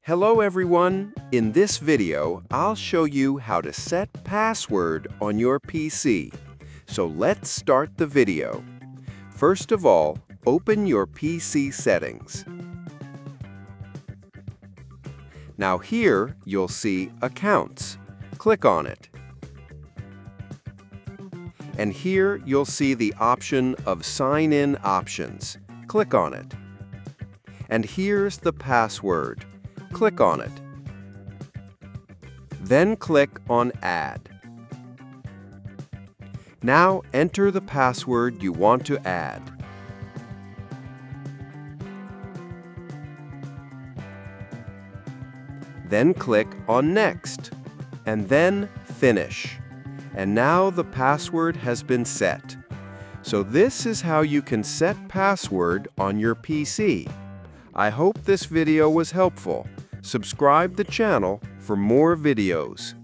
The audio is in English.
Hello everyone! In this video, I'll show you how to set password on your PC. So let's start the video. First of all, open your PC settings. Now here, you'll see Accounts. Click on it. And here, you'll see the option of Sign In Options. Click on it. And here's the password. Click on it. Then click on Add. Now enter the password you want to add. Then click on Next, and then Finish. And now the password has been set. So this is how you can set password on your PC. I hope this video was helpful. Subscribe the channel for more videos.